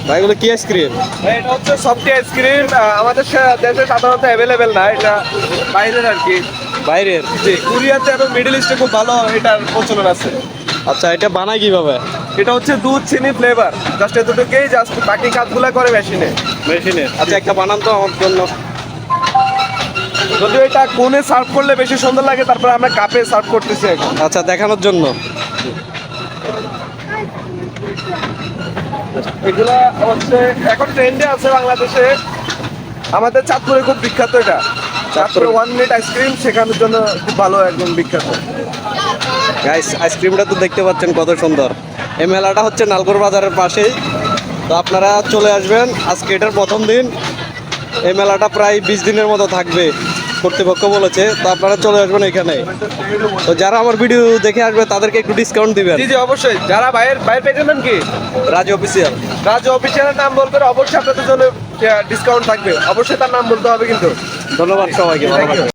ভাই এগুলো কি আইসক্রিম? এটা হচ্ছে সফটি আইসক্রিম, আমাদের দেশে সাধারণত অ্যাভেলেবেল না, এটা বাইরের আর কি। বাইরের? জি, কোরিয়াতে এবং মিডল ইস্টে খুব ভালো এটার প্রচলন আছে। আচ্ছা, এটা বানায় কিভাবে? এটা হচ্ছে দুধ চিনি ফ্লেভার, জাস্ট এতটুকুই, জাস্ট বাকি কাজগুলা করে মেশিনে। মেশিনে? আচ্ছা, একটা বানান তো আমার জন্য। যদিও এটা কোনে সার্ভ করলে বেশি সুন্দর লাগে, তারপরে আমরা কাপে সার্ভ করতেছি এখন। আচ্ছা, দেখানোর জন্য। এগুলা হচ্ছে এখন ট্রেন্ডে আছে বাংলাদেশে, আমাদের চাঁদপুরে খুব বিখ্যাত এটা। চাঁদপুরে 1 মিনিট আইসক্রিম শেখানোর জন্য খুব ভালো, একদম বিখ্যাত। গাইস, আইসক্রিমটা তো দেখতে পাচ্ছেন কত সুন্দর। এই মেলাটা হচ্ছে নালগোর বাজারের পাশেই, তো আপনারা চলে আসবেন। আজকে এটার প্রথম দিন। এই মেলাটা প্রায় 20 দিনের মতো থাকবে কর্তৃপক্ষ বলেছে, তো আপনারা চলে আসবেন এখানে। তো যারা আমার ভিডিও দেখে আসবে তাদেরকে একটু ডিসকাউন্ট দিবেন। জি জি, অবশ্যই। যারা বাইরের পেজের নাম কি? রাজ অফিসিয়াল। রাজু অফিসিয়ালের নাম বলবেন, অবশ্যই আপনাদের জন্য ডিসকাউন্ট থাকবে। অবশ্যই তার নাম বলতে হবে কিন্তু। ধন্যবাদ সবাইকে, ভালো থাকবেন।